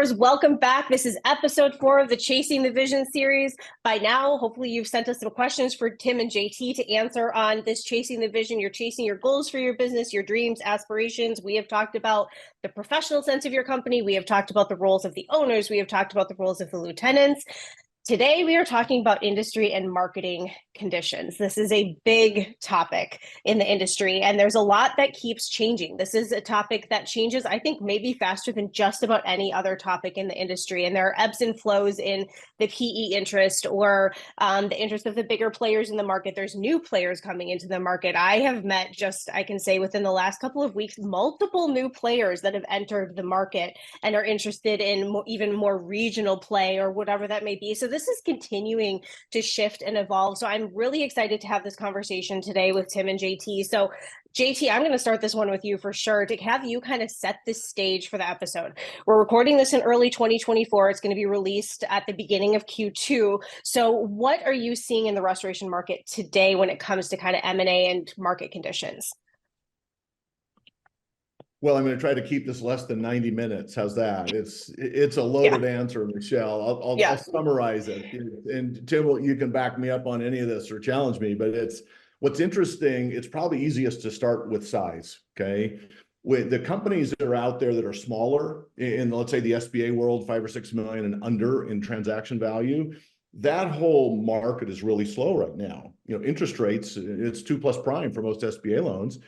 viewers, welcome back. This is episode 4 of the Chasing the Vision series. By now, hopefully you've sent us some questions for Tim and JT to answer on this Chasing the Vision. You're chasing your goals for your business, your dreams, aspirations. We have talked about the professional sense of your company. We have talked about the roles of the owners. We have talked about the roles of the lieutenants. Today, we are talking about industry and marketing conditions. This is a big topic in the industry, and there's a lot that keeps changing. This is a topic that changes, I think, maybe faster than just about any other topic in the industry. And there are ebbs and flows in the PE interest or the interest of the bigger players in the market. There's new players coming into the market. I have met I can say within the last couple of weeks, multiple new players that have entered the market and are interested in even more regional play or whatever that may be. So this is continuing to shift and evolve. So I'm really excited to have this conversation today with Tim and JT. So JT, I'm going to start this one with you for sure to have you kind of set the stage for the episode. We're recording this in early 2024. It's going to be released at the beginning of Q2. So what are you seeing in the restoration market today when it comes to kind of M&A and market conditions? Well, I'm going to try to keep this less than 90 minutes. How's that? It's a loaded answer, Michelle. I'll summarize it. And Tim, you can back me up on any of this or challenge me, but what's interesting. It's probably easiest to start with size. Okay. With the companies that are out there that are smaller in, let's say, the SBA world, 5 or 6 million and under in transaction value, that whole market is really slow right now. Interest rates, it's 2+ prime for most SBA loans.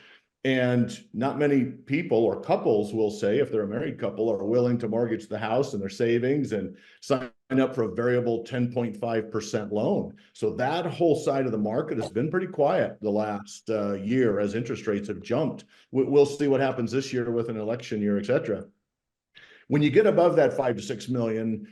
And not many people or couples will say, if they're a married couple, are willing to mortgage the house and their savings and sign up for a variable 10.5% loan. So that whole side of the market has been pretty quiet the last year as interest rates have jumped. We'll see what happens this year with an election year, et cetera. When you get above that 5 to 6 million,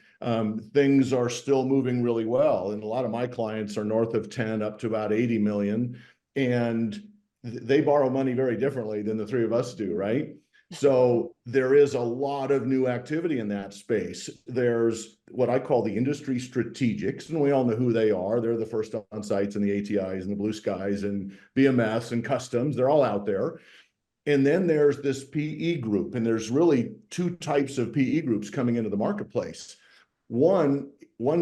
things are still moving really well. And a lot of my clients are north of 10 up to about 80 million. And they borrow money very differently than the three of us do, right? So there is a lot of new activity in that space. There's what I call the industry strategics, and we all know who they are. They're the first on sites and the ATIs and the Blue Skies and BMS and Customs. They're all out there. And then there's this PE group, and there's really two types of PE groups coming into the marketplace. One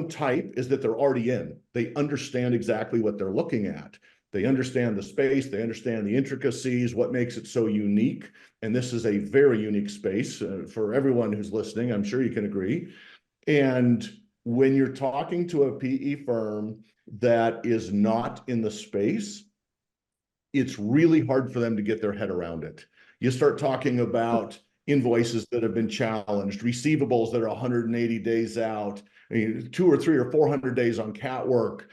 type is that they're already in. They understand exactly what they're looking at. They understand the space, they understand the intricacies, what makes it so unique. And this is a very unique space for everyone who's listening. I'm sure you can agree. And when you're talking to a PE firm that is not in the space, it's really hard for them to get their head around it. You start talking about invoices that have been challenged, receivables that are 180 days out, 2 or 3 or 400 days on cat work,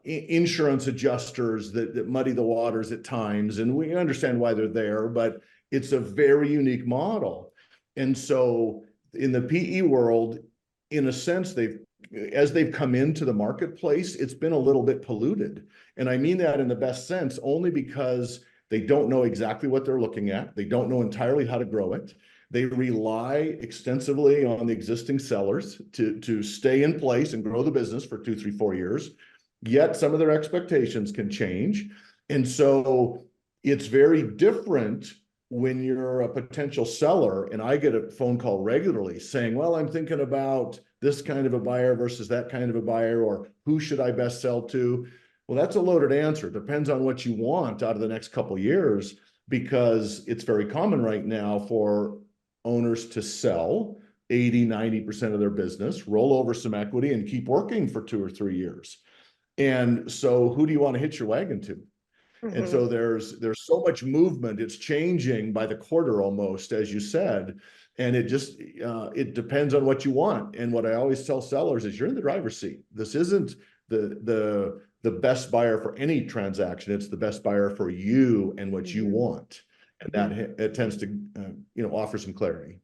insurance adjusters that muddy the waters at times. And we understand why they're there, but it's a very unique model. And so in the PE world, in a sense, as they've come into the marketplace, it's been a little bit polluted. And I mean that in the best sense, only because they don't know exactly what they're looking at. They don't know entirely how to grow it. They rely extensively on the existing sellers to stay in place and grow the business for 2, 3, 4 years. Yet some of their expectations can change. And so it's very different when you're a potential seller. And I get a phone call regularly saying, well, I'm thinking about this kind of a buyer versus that kind of a buyer, or who should I best sell to? Well, that's a loaded answer. It depends on what you want out of the next couple of years, because it's very common right now for owners to sell 80, 90% of their business, roll over some equity, and keep working for 2 or 3 years. And so who do you want to hitch your wagon to? Mm-hmm. And so there's so much movement. It's changing by the quarter almost, as you said. And it depends on what you want. And what I always tell sellers is you're in the driver's seat. This isn't the best buyer for any transaction. It's the best buyer for you and what you want. And that it tends to, offer some clarity.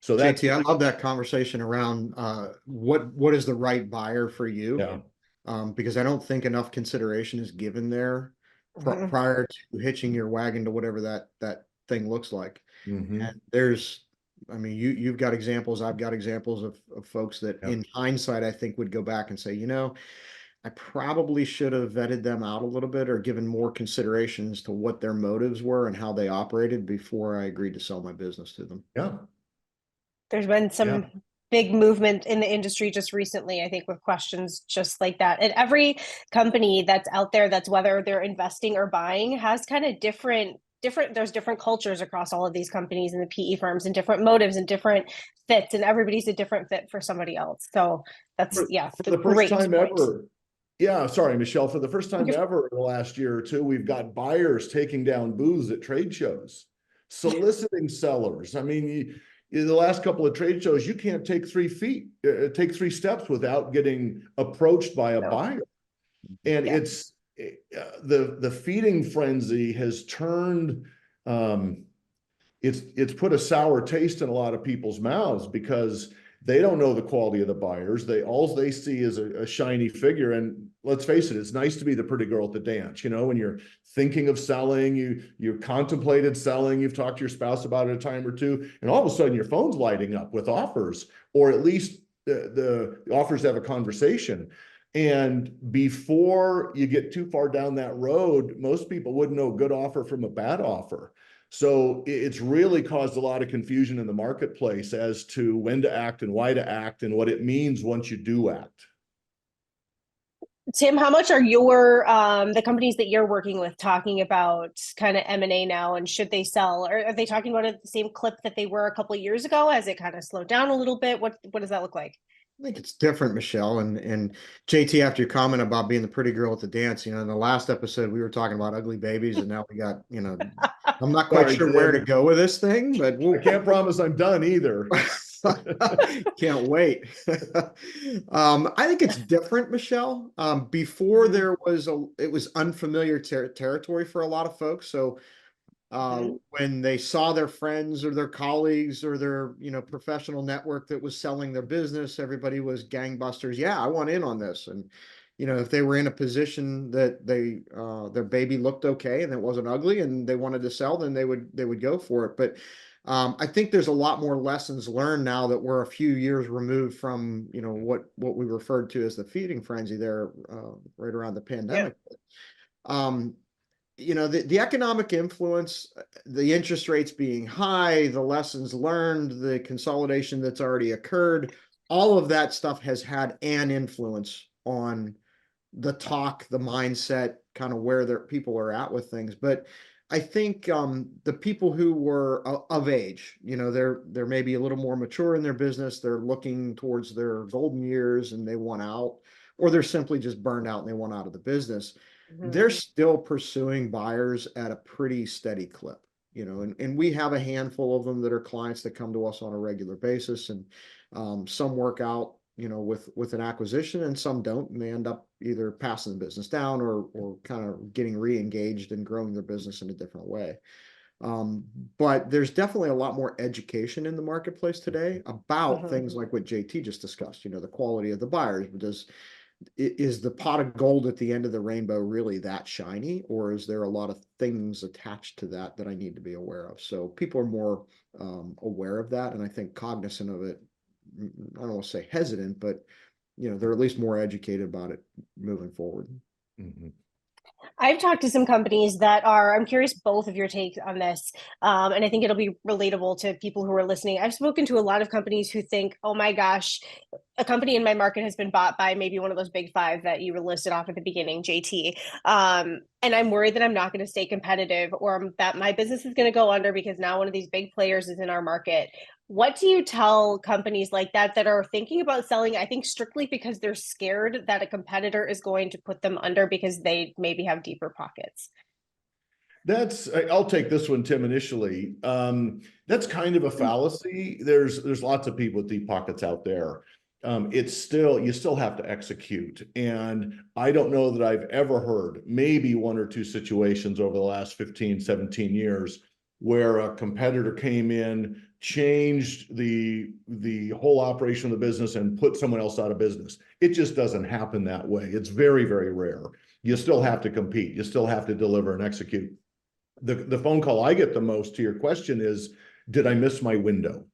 So that's JT, I love that conversation around what is the right buyer for you. Yeah. Because I don't think enough consideration is given there prior to hitching your wagon to whatever that thing looks like. Mm-hmm. And you've got examples, I've got examples of folks that in hindsight, I think would go back and say, I probably should have vetted them out a little bit or given more considerations to what their motives were and how they operated before I agreed to sell my business to them. Yeah. There's been Yeah. some big movement in the industry just recently, I think, with questions just like that. And every company that's out there, that's whether they're investing or buying, has kind of different there's different cultures across all of these companies and the PE firms, and different motives and different fits, and everybody's a different fit for somebody else. So that's, yeah, For the first time ever. Yeah, sorry, Michelle, for the first time ever in the last year or two, we've got buyers taking down booths at trade shows, soliciting sellers. I mean, in the last couple of trade shows, you can't take 3 steps without getting approached by a buyer. And it's the feeding frenzy has turned, it's put a sour taste in a lot of people's mouths, because they don't know the quality of the buyers. All they see is a shiny figure. And let's face it, it's nice to be the pretty girl at the dance. You know, when you're thinking of selling, you contemplated selling, you've talked to your spouse about it a time or two, and all of a sudden your phone's lighting up with offers, or at least the offers have a conversation. And before you get too far down that road, most people wouldn't know a good offer from a bad offer. So it's really caused a lot of confusion in the marketplace as to when to act and why to act and what it means once you do act. Tim, how much are your the companies that you're working with talking about kind of M&A now, and should they sell? Or are they talking about it at the same clip that they were a couple of years ago? Has it kind of slowed down a little bit? What does that look like? I think it's different, Michelle. And JT, after your comment about being the pretty girl at the dance, in the last episode we were talking about ugly babies, and now we got, I'm not quite sure where to go with this thing, but I can't promise I'm done either. Can't wait. I think it's different, Michelle. Before it was unfamiliar territory for a lot of folks. So when they saw their friends or their colleagues or their, professional network that was selling their business, everybody was gangbusters. Yeah, I want in on this. And, if they were in a position that their baby looked okay and it wasn't ugly and they wanted to sell, then they would go for it. But I think there's a lot more lessons learned now that we're a few years removed from, what we referred to as the feeding frenzy there, right around the pandemic. The economic influence, the interest rates being high, the lessons learned, the consolidation that's already occurred, all of that stuff has had an influence on the talk, the mindset, kind of where people are at with things. But I think the people who were of age, they're maybe a little more mature in their business, they're looking towards their golden years and they want out, or they're simply just burned out and they want out of the business. They're still pursuing buyers at a pretty steady clip, and we have a handful of them that are clients that come to us on a regular basis, and some work out, with an acquisition, and some don't, and they end up either passing the business down or kind of getting re-engaged and growing their business in a different way. But there's definitely a lot more education in the marketplace today about things like what JT just discussed, the quality of the buyers. Is the pot of gold at the end of the rainbow really that shiny, or is there a lot of things attached to that I need to be aware of? So people are more aware of that, and I think cognizant of it. I don't want to say hesitant, but they're at least more educated about it moving forward. I've talked to some companies that I'm curious both of your takes on this. And I think it'll be relatable to people who are listening. I've spoken to a lot of companies who think, oh my gosh, a company in my market has been bought by maybe one of those big five that you were listed off at the beginning, JT. And I'm worried that I'm not going to stay competitive, or that my business is going to go under because now one of these big players is in our market. What do you tell companies like that are thinking about selling, I think strictly because they're scared that a competitor is going to put them under because they maybe have deeper pockets? I'll take this one, Tim, initially. That's kind of a fallacy. There's lots of people with deep pockets out there. You still have to execute. And I don't know that I've ever heard maybe one or two situations over the last 15, 17 years where a competitor came in, changed the whole operation of the business and put someone else out of business. It just doesn't happen that way. It's very, very rare. You still have to compete. You still have to deliver and execute. The phone call I get the most to your question is, did I miss my window?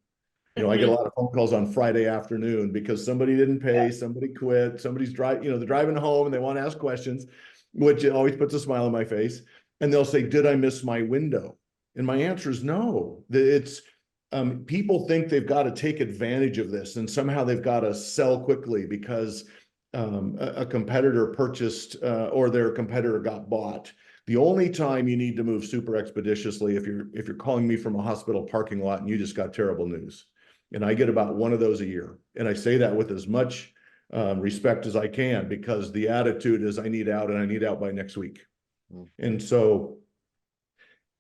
I get a lot of phone calls on Friday afternoon because somebody didn't pay, somebody quit, somebody's they're driving home and they want to ask questions, which always puts a smile on my face. And they'll say, did I miss my window? And my answer is no. people think they've got to take advantage of this and somehow they've got to sell quickly because a competitor purchased or their competitor got bought. The only time you need to move super expeditiously if you're calling me from a hospital parking lot and you just got terrible news. And I get about one of those a year. And I say that with as much respect as I can, because the attitude is I need out and I need out by next week. And so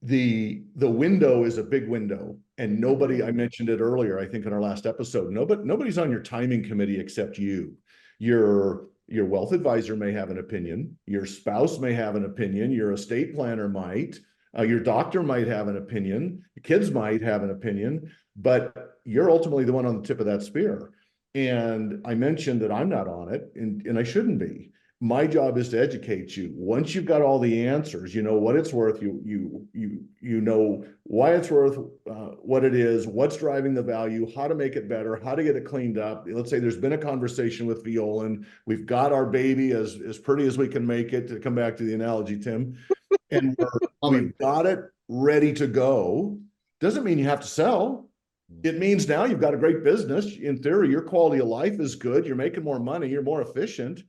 the window is a big window, and nobody, I mentioned it earlier, I think in our last episode, nobody's on your timing committee except you. Your wealth advisor may have an opinion, your spouse may have an opinion, your estate planner might, your doctor might have an opinion, your kids might have an opinion, but you're ultimately the one on the tip of that spear. And I mentioned that I'm not on it, and I shouldn't be. My job is to educate you. Once you've got all the answers, you know what it's worth, you know why it's worth what it is, what's driving the value, how to make it better, how to get it cleaned up. Let's say there's been a conversation with Violan. We've got our baby as pretty as we can make it, to come back to the analogy, Tim, and we've got it ready to go. Doesn't mean you have to sell. It means now you've got a great business. In theory, your quality of life is good. You're making more money. You're more efficient.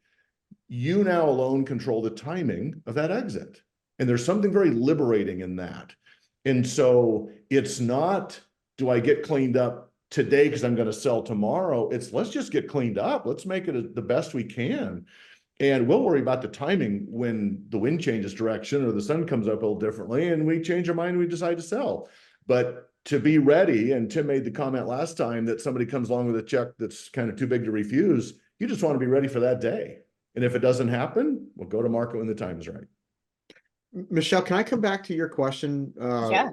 You now alone control the timing of that exit. And there's something very liberating in that. And so it's not, do I get cleaned up today because I'm going to sell tomorrow? It's, let's just get cleaned up. Let's make it the best we can. And we'll worry about the timing when the wind changes direction or the sun comes up a little differently and we change our mind and we decide to sell. But to be ready, and Tim made the comment last time that somebody comes along with a check that's kind of too big to refuse, you just want to be ready for that day. And if it doesn't happen, we'll go to market when the time is right. Michelle, can I come back to your question? Yeah.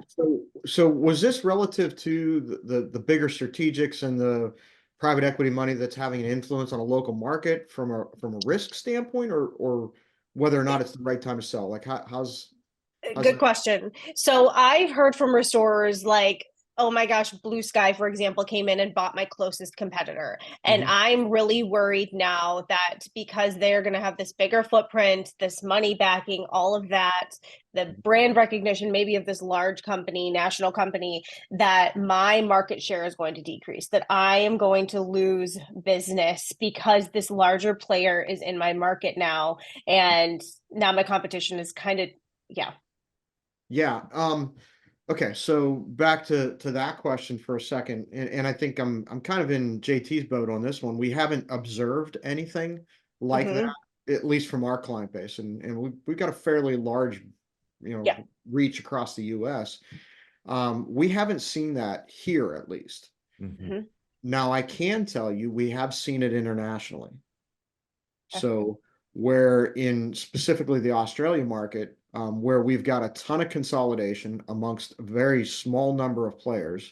So was this relative to the bigger strategics and the private equity money that's having an influence on a local market from a risk standpoint, or whether or not it's the right time to sell? Like how's Good question. So I've heard from restorers like, oh my gosh, Blue Sky, for example, came in and bought my closest competitor. And I'm really worried now that because they're going to have this bigger footprint, this money backing, all of that, the brand recognition maybe of this large company, national company, that my market share is going to decrease, that I am going to lose business because this larger player is in my market now. And now my competition is kind of, yeah. Yeah. Okay, so back to that question for a second, and I think I'm kind of in JT's boat on this one. We haven't observed anything like that, at least from our client base, and we've got a fairly large, reach across the U.S. We haven't seen that here, at least. Now, I can tell you we have seen it internationally. So where in specifically the Australian market, where we've got a ton of consolidation amongst a very small number of players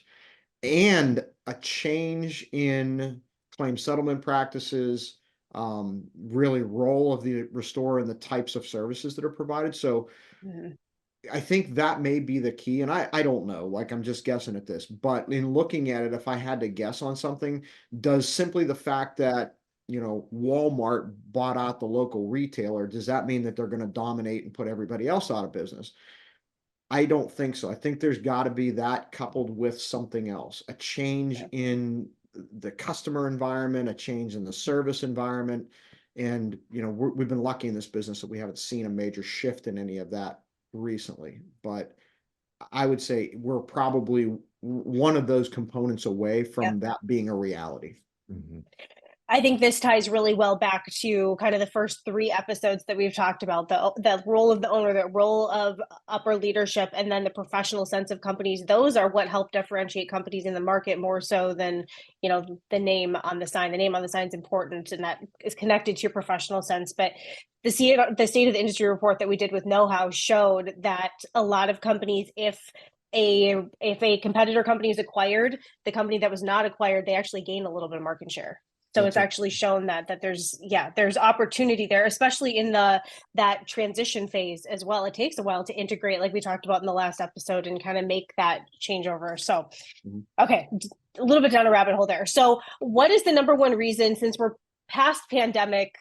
and a change in claim settlement practices, really role of the restorer and the types of services that are provided. So I think that may be the key. And I don't know, like I'm just guessing at this, but in looking at it, if I had to guess on something, does simply the fact that Walmart bought out the local retailer, does that mean that they're going to dominate and put everybody else out of business? I don't think so. I think there's got to be that coupled with something else, a change in the customer environment, a change in the service environment. And, we've been lucky in this business that we haven't seen a major shift in any of that recently. But I would say we're probably one of those components away from that being a reality. I think this ties really well back to kind of the first 3 episodes that we've talked about, the role of the owner, the role of upper leadership, and then the professional sense of companies. Those are what help differentiate companies in the market more so than, the name on the sign. The name on the sign is important, and that is connected to your professional sense. But the state of the industry report that we did with Know How showed that a lot of companies, if a competitor company is acquired, the company that was not acquired, they actually gain a little bit of market share. So it's actually shown that there's opportunity there, especially in that transition phase as well. It takes a while to integrate, like we talked about in the last episode, and kind of make that changeover. So, okay, a little bit down a rabbit hole there. So what is the number one reason, since we're past pandemic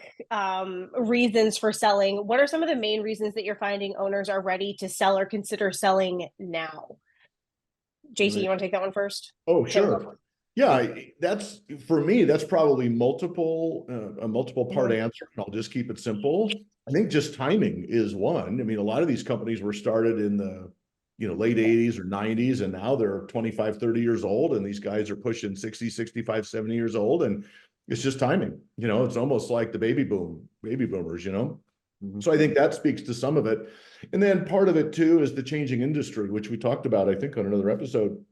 reasons for selling, what are some of the main reasons that you're finding owners are ready to sell or consider selling now? JT, you want to take that one first? Oh, Tim, go for sure. it. Yeah, that's, for me, that's probably a multiple part Mhm. answer. I'll just keep it simple. I think just timing is one. I mean, a lot of these companies were started in the, late 80s or 90s, and now they're 25, 30 years old, and these guys are pushing 60, 65, 70 years old, and it's just timing. It's almost like the baby boomers. Mhm. So I think that speaks to some of it. And then part of it too is the changing industry, which we talked about, I think, on another episode,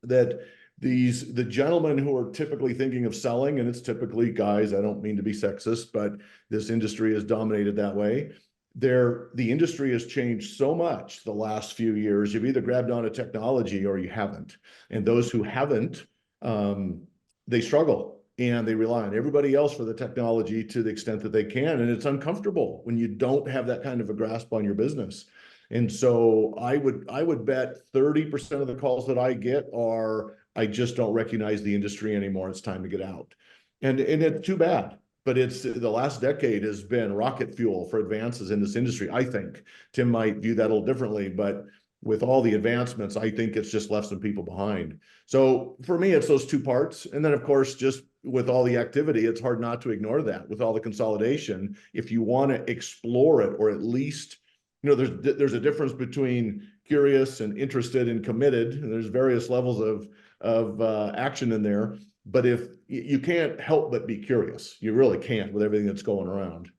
that the gentlemen who are typically thinking of selling, and it's typically guys, I don't mean to be sexist, but this industry is dominated that way. The industry has changed so much the last few years. You've either grabbed onto technology or you haven't. And those who haven't, they struggle and they rely on everybody else for the technology to the extent that they can. And it's uncomfortable when you don't have that kind of a grasp on your business. And so I would bet 30% of the calls that I get are, I just don't recognize the industry anymore. It's time to get out. And it's too bad, but it's the last decade has been rocket fuel for advances in this industry. I think Tim might view that a little differently, but with all the advancements, I think it's just left some people behind. So for me, it's those two parts. And then of course, just with all the activity, it's hard not to ignore that with all the consolidation. If you want to explore it, or at least, there's a difference between curious and interested and committed, and there's various levels of action in there. But if you can't help but be curious, you really can't with everything that's going around.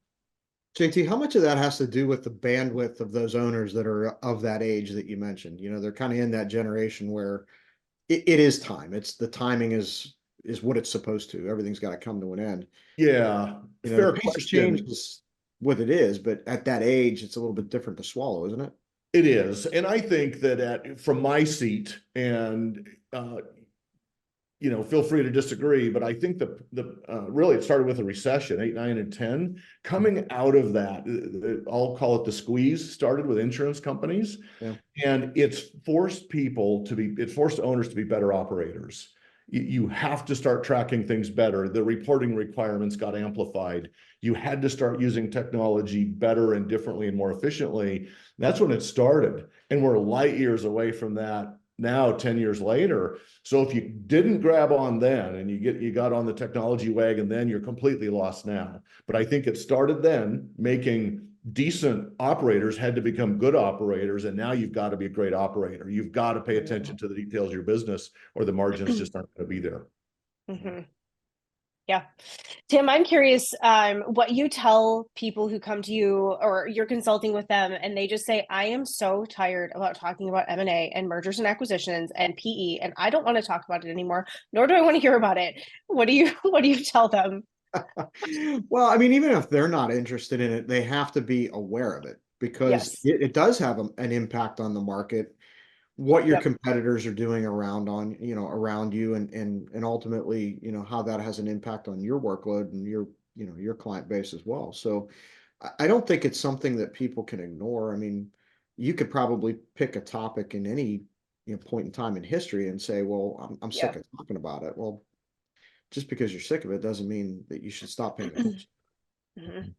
JT, how much of that has to do with the bandwidth of those owners that are of that age that you mentioned? They're kind of in that generation where it is time. It's the timing is what it's supposed to. Everything's got to come to an end. Yeah, The fair pace of change question. is what it is, but at that age, it's a little bit different to swallow, isn't it? It is. And I think that from my seat, and feel free to disagree, but I think really it started with a recession, 8, 9, and 10. Coming out of that, I'll call it the squeeze, started with insurance companies. Yeah. And it's forced owners to be better operators. You have to start tracking things better. The reporting requirements got amplified. You had to start using technology better and differently and more efficiently. That's when it started. And we're light years away from that now, 10 years later. So if you didn't grab on then and you got on the technology wagon, then you're completely lost now. But I think it started then, making decent operators had to become good operators. And now you've got to be a great operator. You've got to pay attention to the details of your business, or the margins just aren't going to be there. Mm-hmm. Yeah. Tim, I'm curious what you tell people who come to you or you're consulting with them and they just say, I am so tired about talking about M&A and mergers and acquisitions and PE, and I don't want to talk about it anymore, nor do I want to hear about it. What do you tell them? Well, I mean, even if they're not interested in it, they have to be aware of it, because Yes. it does have an impact on the market, what your Yep. competitors are doing around you, and ultimately, how that has an impact on your workload and your client base as well. So I don't think it's something that people can ignore. I mean, you could probably pick a topic in any point in time in history and say, well, I'm sick Yeah. of talking about it. Well, just because you're sick of it doesn't mean that you should stop paying attention. Mhm.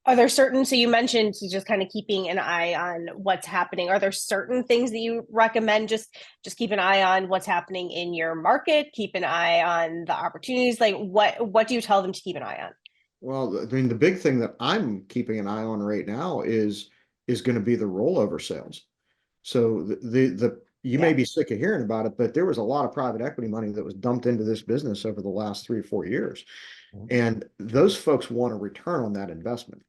Are there certain, so you mentioned just kind of keeping an eye on what's happening. Are there certain things that you recommend? Just keep an eye on what's happening in your market, keep an eye on the opportunities. Like what do you tell them to keep an eye on? Well, I mean, the big thing that I'm keeping an eye on right now is going to be the rollover sales. So you may Yeah. be sick of hearing about it, but there was a lot of private equity money that was dumped into this business over the last 3 or 4 years. And those folks want a return on that investment.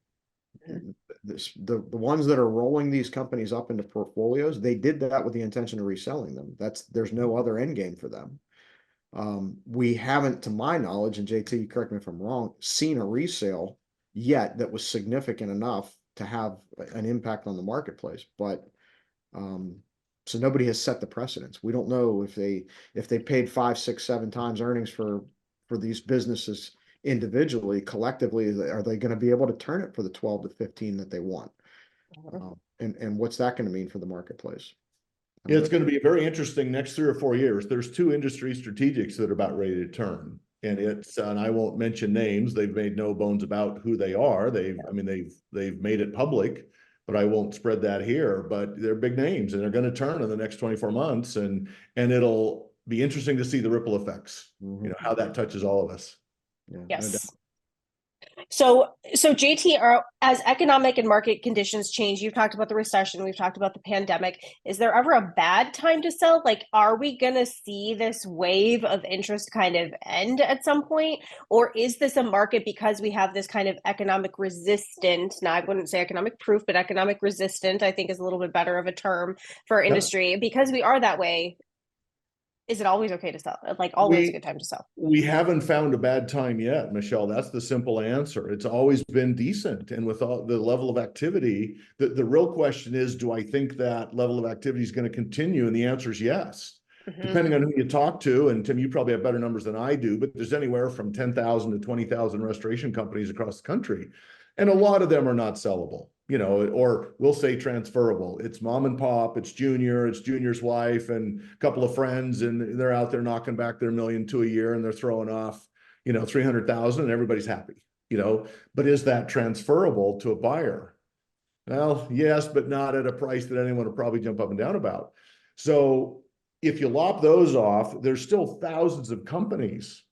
Mhm. The ones that are rolling these companies up into portfolios, they did that with the intention of reselling them. There's no other end game for them. We haven't, to my knowledge, and JT, correct me if I'm wrong, seen a resale yet that was significant enough to have an impact on the marketplace. But so nobody has set the precedence. We don't know if they paid 5, 6, 7 times earnings for these businesses individually. Collectively, are they going to be able to turn it for the 12 to 15 that they want? And what's that going to mean for the marketplace? Yeah, it's going to be very interesting next 3 or 4 years. There's 2 industry strategics that are about ready to turn. And I won't mention names. They've made no bones about who they are. They've made it public. but I won't spread that here. But they're big names and they're going to turn in the next 24 months. And it'll be interesting to see the ripple effects, how that touches all of us. Yeah, Yes. So JT, as economic and market conditions change, you've talked about the recession, we've talked about the pandemic. Is there ever a bad time to sell? Like, are we going to see this wave of interest kind of end at some point? Or is this a market because we have this kind of economic resistant, now I wouldn't say economic proof, but economic resistant, I think is a little bit better of a term for our industry. Because we are that way, is it always okay to sell? Like, always a good time to sell? We haven't found a bad time yet, Michelle. That's the simple answer. It's always been decent. And with all the level of activity, the real question is, do I think that level of activity is going to continue? And the answer is yes. Depending on who you talk to, and Tim, you probably have better numbers than I do, but there's anywhere from 10,000 to 20,000 restoration companies across the country. And a lot of them are not sellable, or we'll say transferable. It's mom and pop, it's junior's wife and a couple of friends, and they're out there knocking back their $1 million to a year, and they're throwing off, 300,000 and everybody's happy, but is that transferable to a buyer? Well, yes, but not at a price that anyone would probably jump up and down about. So if you lop those off, there's still thousands of companies.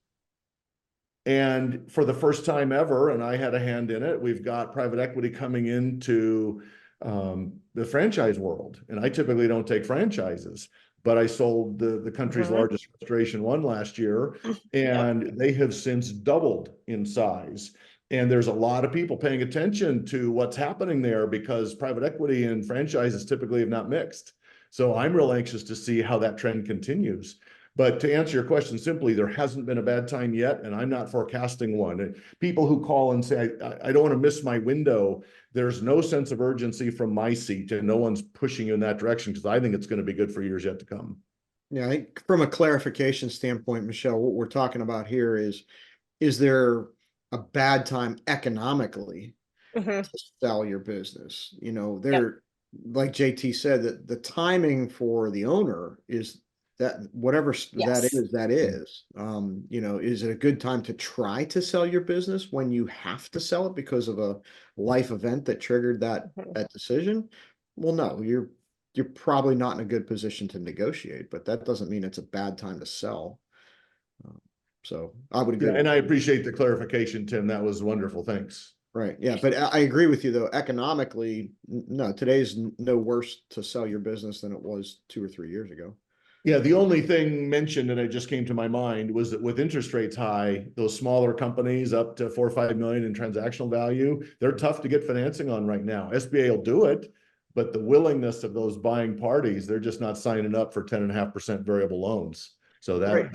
And for the first time ever, and I had a hand in it, we've got private equity coming into the franchise world. And I typically don't take franchises, but I sold the country's largest restoration one last year, and they have since doubled in size. And there's a lot of people paying attention to what's happening there because private equity and franchises typically have not mixed. So I'm real anxious to see how that trend continues. But to answer your question simply, there hasn't been a bad time yet, and I'm not forecasting one. And people who call and say, I don't want to miss my window, there's no sense of urgency from my seat, and no one's pushing you in that direction because I think it's going to be good for years yet to come. Yeah, I think from a clarification standpoint, Michelle, what we're talking about here is there a bad time economically to sell your business? Like JT said, that the timing for the owner is that whatever that is, is it a good time to try to sell your business when you have to sell it because of a life event that triggered that decision? Well, no, you're probably not in a good position to negotiate, but that doesn't mean it's a bad time to sell. So I would agree. Yeah, and I appreciate the clarification, Tim. That was wonderful. Thanks. Right. Yeah. But I agree with you, though. Economically, no, today's no worse to sell your business than it was 2 or 3 years ago. Yeah, the only thing mentioned, and it just came to my mind, was that with interest rates high, those smaller companies up to 4 or 5 million in transactional value, they're tough to get financing on right now. SBA will do it, but the willingness of those buying parties, they're just not signing up for 10.5% variable loans. So that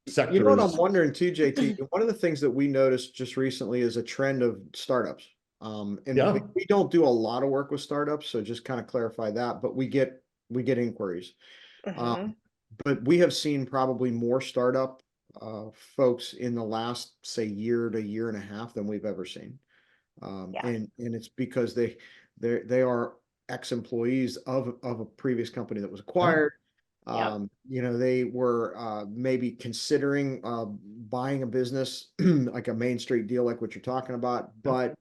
sector. You know what I'm wondering too, JT? One of the things that we noticed just recently is a trend of startups. We don't do a lot of work with startups, so just kind of clarify that. But we get inquiries. But we have seen probably more startup folks in the last, say, year to year and a half than we've ever seen. And it's because they are ex-employees of a previous company that was acquired. They were maybe considering buying a business like a Main Street deal, like what you're talking about, but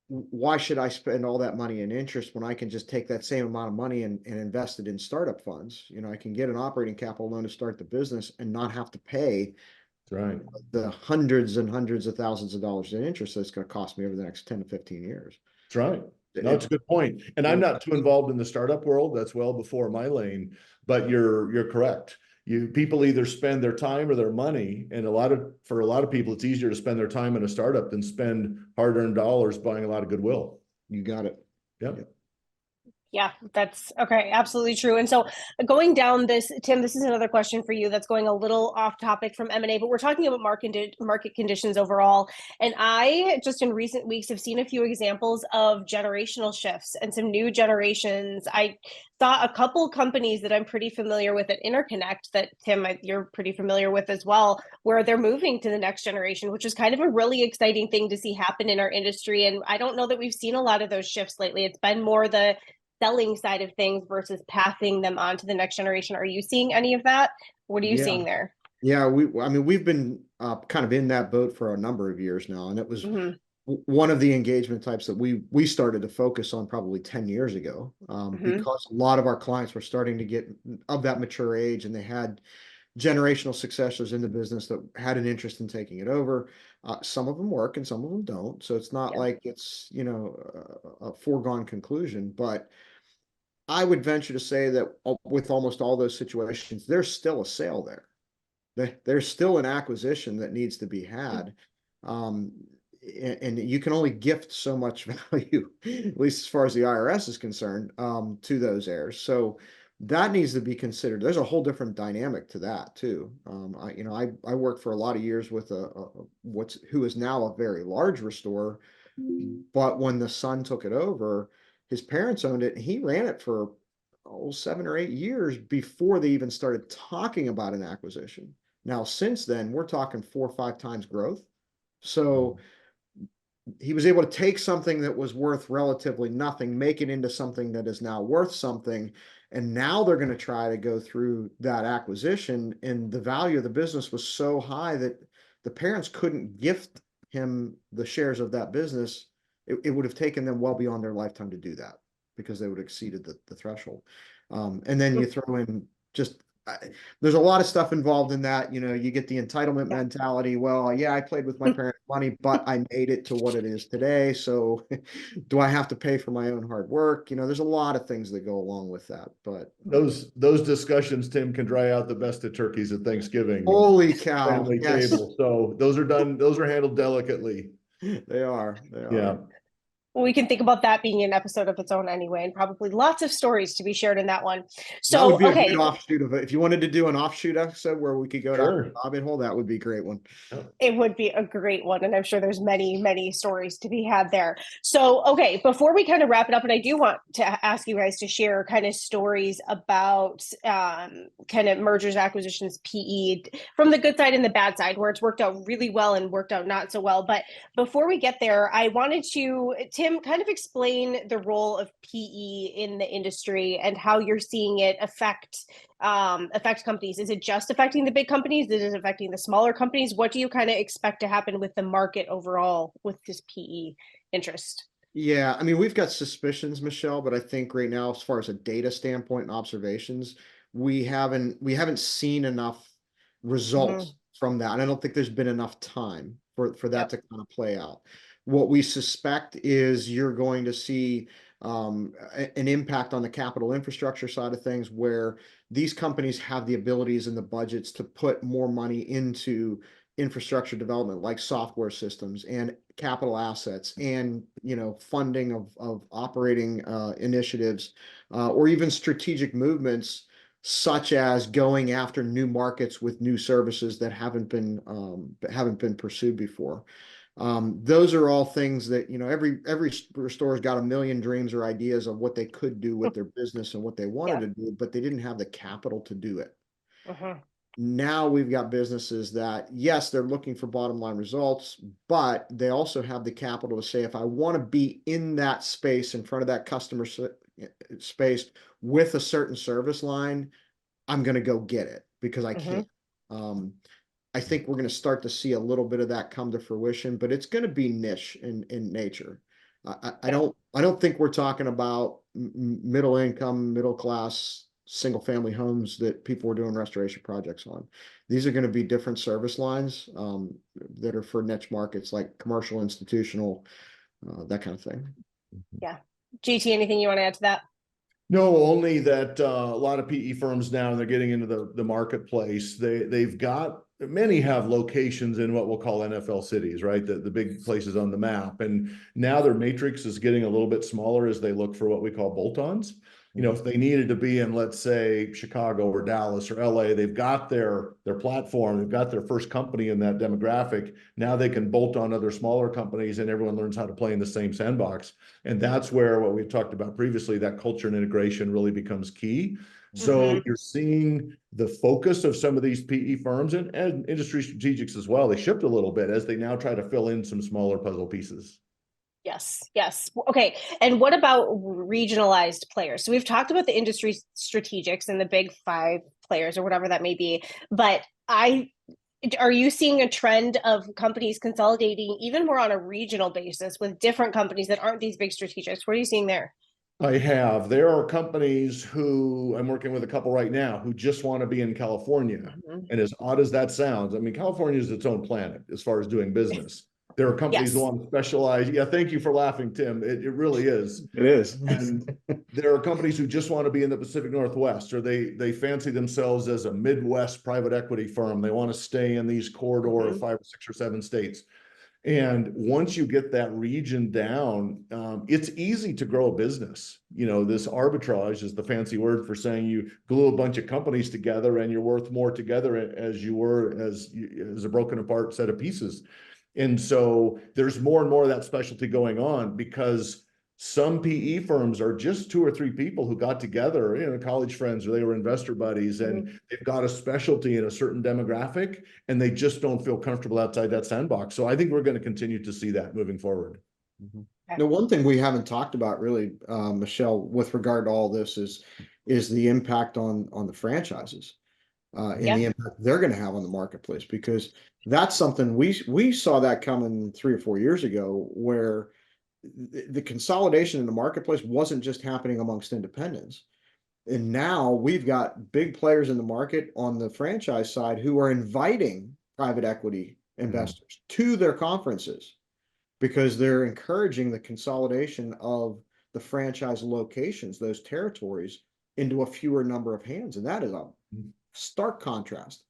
why should I spend all that money in interest when I can just take that same amount of money and invest it in startup funds? I can get an operating capital loan to start the business and not have to pay the hundreds and hundreds of thousands of dollars in interest that's going to cost me over the next 10 to 15 years. That's right. No, it's a good point. And I'm not too involved in the startup world. That's well before my lane, but you're correct. People either spend their time or their money, and for a lot of people, it's easier to spend their time in a startup than spend hard-earned dollars buying a lot of goodwill. You got it. Yep. Yeah, that's okay. Absolutely true. And so going down this, Tim, this is another question for you that's going a little off topic from M&A, but we're talking about market conditions overall. And I just in recent weeks have seen a few examples of generational shifts and some new generations. I saw a couple companies that I'm pretty familiar with at Interconnect that, Tim, you're pretty familiar with as well, where they're moving to the next generation, which is kind of a really exciting thing to see happen in our industry. And I don't know that we've seen a lot of those shifts lately. It's been more the selling side of things versus passing them on to the next generation. Are you seeing any of that? What are you seeing there? Yeah, we've been kind of in that boat for a number of years now, and it was one of the engagement types that we started to focus on probably 10 years ago, because a lot of our clients were starting to get of that mature age, and they had generational successors in the business that had an interest in taking it over. Some of them work and some of them don't. So it's not like it's, a foregone conclusion, but I would venture to say that with almost all those situations, there's still a sale there. There's still an acquisition that needs to be had. And you can only gift so much value, at least as far as the IRS is concerned, to those heirs. So that needs to be considered. There's a whole different dynamic to that too. I worked for a lot of years with who is now a very large restorer, but when the son took it over, his parents owned it, and he ran it for 7 or 8 years before they even started talking about an acquisition. Now, since then, we're talking 4 or 5 times growth. So he was able to take something that was worth relatively nothing, make it into something that is now worth something. And now they're going to try to go through that acquisition. And the value of the business was so high that the parents couldn't gift him the shares of that business. It would have taken them well beyond their lifetime to do that, because they would have exceeded the threshold. And then you throw in just, there's a lot of stuff involved in that. You get the entitlement mentality. Well, yeah, I played with my parents' money, but I made it to what it is today. So do I have to pay for my own hard work? There's a lot of things that go along with that. But those discussions, Tim, can dry out the best of turkeys at Thanksgiving. Holy cow. Family table. So those are handled delicately. They are. Yeah. We can think about that being an episode of its own anyway, and probably lots of stories to be shared in that one. So, that would be a good offshoot of it. If you wanted to do an offshoot episode where we could go down the rabbit hole, that would be a great one. It would be a great one, and I'm sure there's many, many stories to be had there. So, okay, before we kind of wrap it up, and I do want to ask you guys to share kind of stories about kind of mergers, acquisitions, PE, from the good side and the bad side, where it's worked out really well and worked out not so well. But before we get there, I wanted to, Tim, kind of explain the role of PE in the industry and how you're seeing it affect companies. Is it just affecting the big companies? Is it affecting the smaller companies? What do you kind of expect to happen with the market overall with this PE interest? Yeah, I mean, we've got suspicions, Michelle, but I think right now, as far as a data standpoint and observations, we haven't seen enough results from that. And I don't think there's been enough time for that to kind of play out. What we suspect is you're going to see an impact on the capital infrastructure side of things, where these companies have the abilities and the budgets to put more money into infrastructure development, like software systems and capital assets, and funding of operating initiatives, or even strategic movements, such as going after new markets with new services that haven't been pursued before. Those are all things that, every restore's got a million dreams or ideas of what they could do with their business and what they wanted to do, but they didn't have the capital to do it. Now we've got businesses that, yes, they're looking for bottom line results, but they also have the capital to say, if I want to be in that space, in front of that customer space with a certain service line, I'm going to go get it because I can. I think we're going to start to see a little bit of that come to fruition, but it's going to be niche in nature. I don't think we're talking about middle income, middle class, single family homes that people are doing restoration projects on. These are going to be different service lines that are for niche markets, like commercial, institutional, that kind of thing. Yeah. JT, anything you want to add to that? No, only that a lot of PE firms now, they're getting into the marketplace. Many have locations in what we'll call NFL cities, right? The big places on the map. And now their matrix is getting a little bit smaller as they look for what we call bolt-ons. If they needed to be in, let's say, Chicago or Dallas or LA, they've got their platform, they've got their first company in that demographic. Now they can bolt on other smaller companies, and everyone learns how to play in the same sandbox. And that's where what we've talked about previously, that culture and integration really becomes key. So you're seeing the focus of some of these PE firms and industry strategics as well. They shift a little bit as they now try to fill in some smaller puzzle pieces. Yes. Okay. And what about regionalized players? So we've talked about the industry strategics and the big 5 players or whatever that may be, but I Are you seeing a trend of companies consolidating even more on a regional basis with different companies that aren't these big strategics? What are you seeing there? I have. There are companies who I'm working with a couple right now who just want to be in California. Mhm. And as odd as that sounds, I mean, California is its own planet as far as doing business. There are companies who Yes. want to specialize. Yeah, thank you for laughing, Tim. It really is. It is. And there are companies who just want to be in the Pacific Northwest, or they fancy themselves as a Midwest private equity firm. They want to stay in these corridor Mhm. 5 or 6 or 7 states. And once you get that region down, it's easy to grow a business. You know, this arbitrage is the fancy word for saying you glue a bunch of companies together and you're worth more together as you were as a broken apart set of pieces. And so there's more and more of that specialty going on because some PE firms are just 2 or 3 people who got together, you know, college friends, or they were investor buddies, and they've got a specialty in a certain demographic, and they just don't feel comfortable outside that sandbox. So I think we're going to continue to see that moving forward. Now, one thing we haven't talked about really, Michelle, with regard to all this is the impact on the franchises and the impact they're going to have on the marketplace, because that's something we saw that coming 3 or 4 years ago, where the consolidation in the marketplace wasn't just happening amongst independents. And now we've got big players in the market on the franchise side who are inviting private equity investors to their conferences because they're encouraging the consolidation of the franchise locations, those territories, into a fewer number of hands. And that is a stark contrast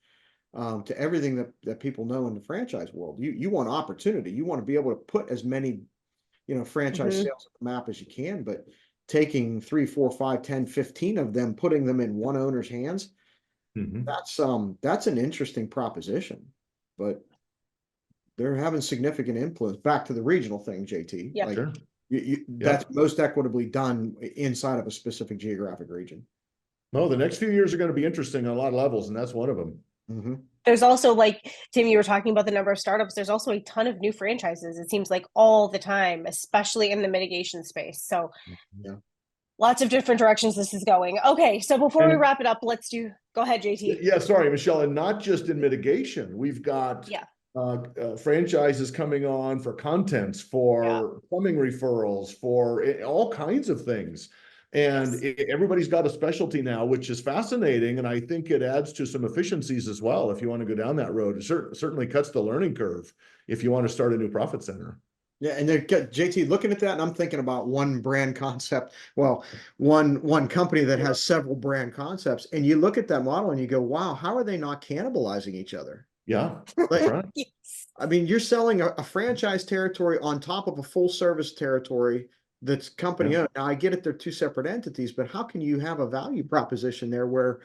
to everything that people know in the franchise world. You want opportunity. You want to be able to put as many franchise sales on the map as you can, but taking 3, 4, 5, 10, 15 of them, putting them in one owner's hands, that's an interesting proposition. But they're having significant influence. Back to the regional thing, JT. Yeah. Like Sure. that's most equitably done inside of a specific geographic region. No, the next few years are going to be interesting on a lot of levels, and that's one of them. There's also, like, Tim, you were talking about the number of startups. There's also a ton of new franchises, it seems like, all the time, especially in the mitigation space. So lots of different directions this is going. Okay, so before we wrap it up, go ahead, JT. Yeah, sorry, Michelle, and not just in mitigation. We've got franchises coming on for contents, for plumbing referrals, for all kinds of things. And everybody's got a specialty now, which is fascinating. And I think it adds to some efficiencies as well. If you want to go down that road, it certainly cuts the learning curve if you want to start a new profit center. Yeah, and they're JT looking at that, and I'm thinking about one brand concept. Well, one company that has several brand concepts, and you look at that model and you go, "Wow, how are they not cannibalizing each other?" Yeah, like, right. I mean, you're selling a franchise territory on top of a full service territory that's company owned. Now, I get it; they're 2 separate entities, but how can you have a value proposition there where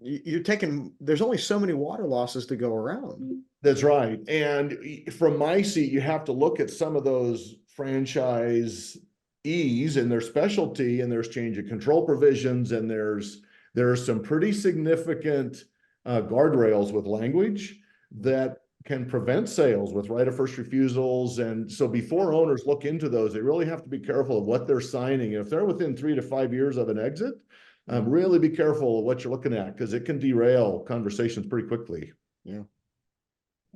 you're taking? There's only so many water losses to go around. That's right. And from my seat, you have to look at some of those franchisees and their specialty, and there's change of control provisions, and there are some pretty significant guardrails with language that can prevent sales with right of first refusals. And so before owners look into those, they really have to be careful of what they're signing. If they're within 3 to 5 years of an exit, really be careful of what you're looking at, because it can derail conversations pretty quickly. Yeah.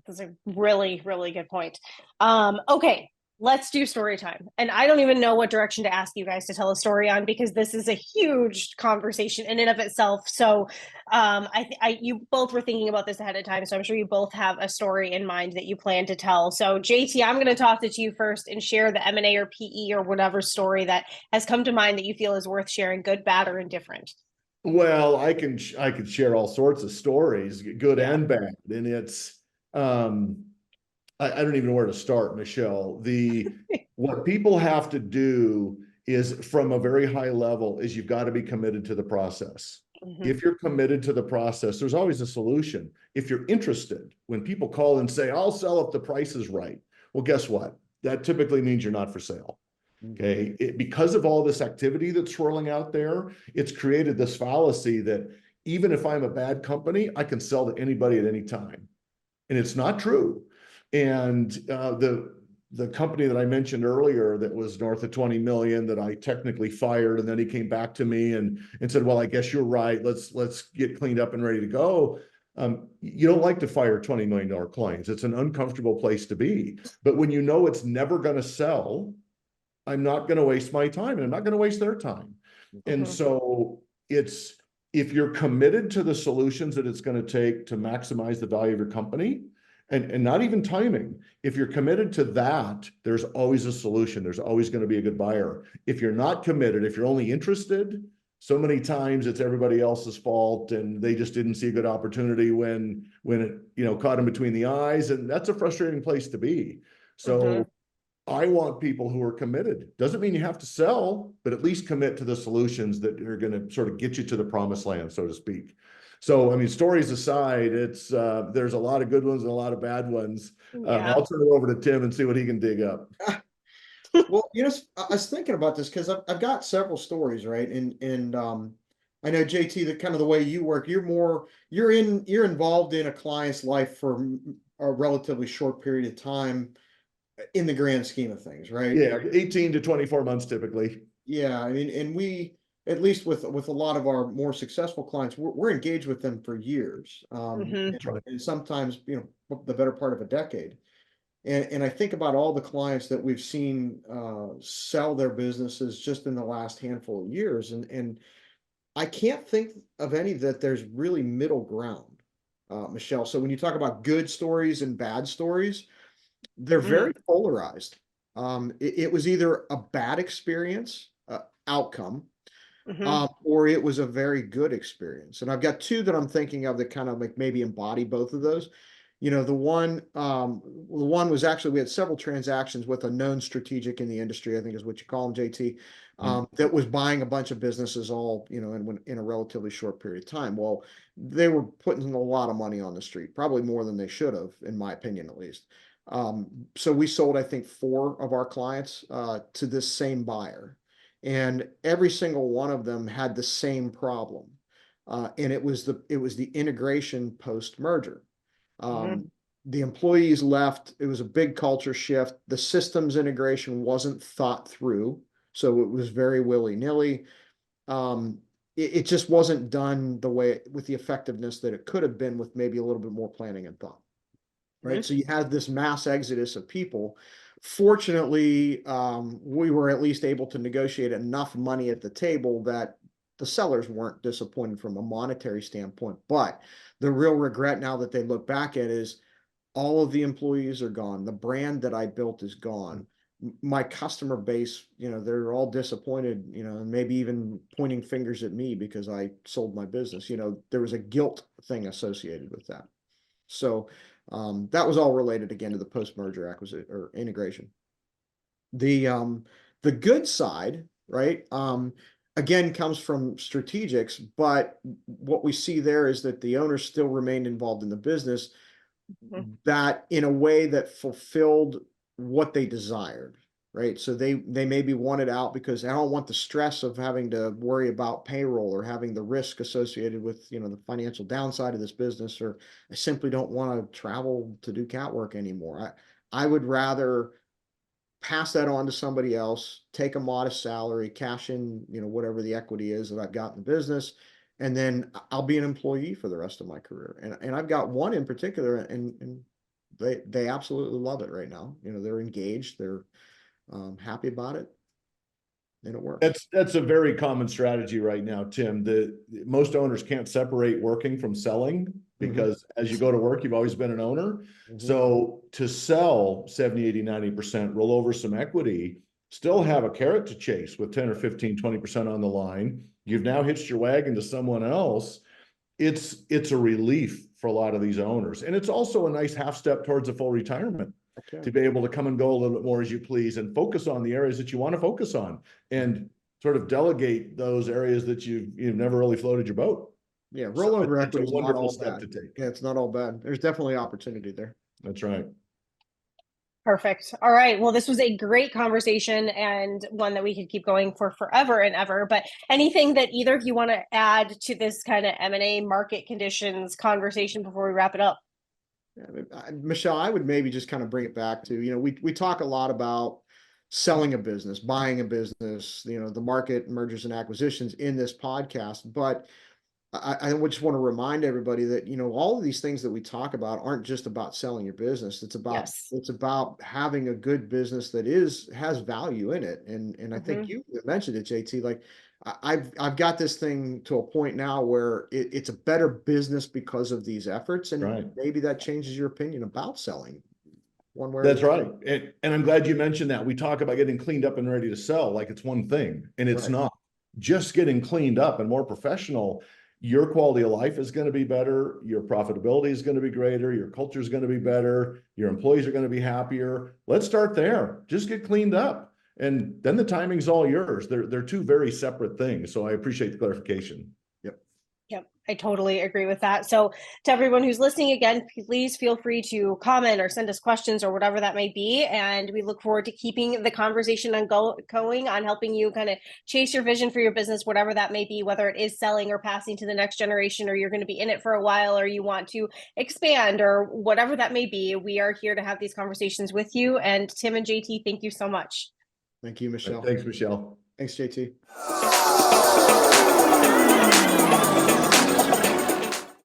That's a really, really good point. Okay, let's do story time. And I don't even know what direction to ask you guys to tell a story on, because this is a huge conversation in and of itself. So you both were thinking about this ahead of time, so I'm sure you both have a story in mind that you plan to tell. So JT, I'm going to toss it to you first and share the M&A or PE or whatever story that has come to mind that you feel is worth sharing, good, bad, or indifferent. Well, I could share all sorts of stories, good and bad, and it's I don't even know where to start, Michelle. What people have to do is, from a very high level, is you've got to be committed to the process. If you're committed to the process, there's always a solution. If you're interested, when people call and say, "I'll sell if the price is right," well, guess what? That typically means you're not for sale. Okay. Because of all this activity that's swirling out there, it's created this fallacy that even if I'm a bad company, I can sell to anybody at any time. And it's not true. And the company that I mentioned earlier that was north of 20 million that I technically fired, and then he came back to me and said, "Well, I guess you're right. Let's get cleaned up and ready to go." You don't like to fire $20 million clients. It's an uncomfortable place to be. But when you know it's never going to sell, I'm not going to waste my time and I'm not going to waste their time. And so it's, if you're committed to the solutions that it's going to take to maximize the value of your company, and not even timing, if you're committed to that, there's always a solution. There's always going to be a good buyer. If you're not committed, if you're only interested, so many times it's everybody else's fault and they just didn't see a good opportunity when it, caught them between the eyes. And that's a frustrating place to be. So I want people who are committed. Doesn't mean you have to sell, but at least commit to the solutions that are going to sort of get you to the promised land, so to speak. So, I mean, stories aside, it's there's a lot of good ones and a lot of bad ones. I'll turn it over to Tim and see what he can dig up. Well, I was thinking about this because I've got several stories, right? And I know JT, the kind of the way you work, you're involved in a client's life for a relatively short period of time in the grand scheme of things, right? Yeah, 18 to 24 months typically. Yeah, I mean, and we, at least with a lot of our more successful clients, we're engaged with them for years, and sometimes the better part of a decade. And I think about all the clients that we've seen sell their businesses just in the last handful of years, and I can't think of any that there's really middle ground, Michelle. So when you talk about good stories and bad stories, they're very polarized. It was either a bad experience outcome, or it was a very good experience. And I've got two that I'm thinking of that kind of like maybe embody both of those. The one was actually, we had several transactions with a known strategic in the industry, I think is what you call them, JT, that was buying a bunch of businesses all, in a relatively short period of time. Well, they were putting a lot of money on the street, probably more than they should have, in my opinion, at least. So we sold, I think, 4 of our clients to this same buyer, and every single one of them had the same problem, and it was the integration post merger. The employees left. It was a big culture shift. The systems integration wasn't thought through, so it was very willy-nilly. It just wasn't done the way, with the effectiveness that it could have been, with maybe a little bit more planning and thought. Right. So you had this mass exodus of people. Fortunately, we were at least able to negotiate enough money at the table that the sellers weren't disappointed from a monetary standpoint. But the real regret now that they look back at is all of the employees are gone. The brand that I built is gone. My customer base, they're all disappointed, and maybe even pointing fingers at me because I sold my business. There was a guilt thing associated with that. So that was all related again to the post-merger acquisition or integration. The good side, right, again, comes from strategics, but what we see there is that the owners still remained involved in the business, that in a way that fulfilled what they desired, right? So they maybe wanted out because I don't want the stress of having to worry about payroll or having the risk associated with, the financial downside of this business, or I simply don't want to travel to do cat work anymore. I would rather pass that on to somebody else, take a modest salary, cash in, whatever the equity is that I've got in the business, and then I'll be an employee for the rest of my career. And I've got one in particular, and they absolutely love it right now. They're engaged, they're happy about it, and it works. That's a very common strategy right now, Tim. Most owners can't separate working from selling, because as you go to work, you've always been an owner. So to sell 70, 80, 90%, roll over some equity, still have a carrot to chase with 10 or 15, 20% on the line. You've now hitched your wagon to someone else. It's a relief for a lot of these owners. And it's also a nice half step towards a full retirement. Okay. To be able to come and go a little bit more as you please and focus on the areas that you want to focus on, and sort of delegate those areas that you've never really floated your boat. Yeah, rollover equity is not all bad. Yeah, it's not all bad. There's definitely opportunity there. That's right. Perfect. All right. Well, this was a great conversation, and one that we could keep going for forever and ever. But anything that either of you want to add to this kind of M&A market conditions conversation before we wrap it up? Yeah, Michelle, I would maybe just kind of bring it back to, we talk a lot about selling a business, buying a business, the market, mergers and acquisitions in this podcast. But I would just want to remind everybody that, you know, all of these things that we talk about aren't just about selling your business. It's about, Yes. it's about having a good business that has value in it. And I think you mentioned it, JT, like I've got this thing to a point now where it's a better business because of these efforts. And Right. maybe that changes your opinion about selling one way. That's right. And I'm glad you mentioned that. We talk about getting cleaned up and ready to sell like it's one thing, and it's Right. not. Just getting cleaned up and more professional, your quality of life is going to be better, your profitability is going to be greater, your culture is going to be better, your employees are going to be happier. Let's start there. Just get cleaned up. And then the timing's all yours. They're two very separate things. So I appreciate the clarification. Yep, I totally agree with that. So to everyone who's listening again, please feel free to comment or send us questions or whatever that may be. And we look forward to keeping the conversation going on helping you kind of chase your vision for your business, whatever that may be, whether it is selling or passing to the next generation, or you're going to be in it for a while, or you want to expand, or whatever that may be. We are here to have these conversations with you. And Tim and JT, thank you so much. Thank you, Michelle. Thanks, Michelle. Thanks, JT.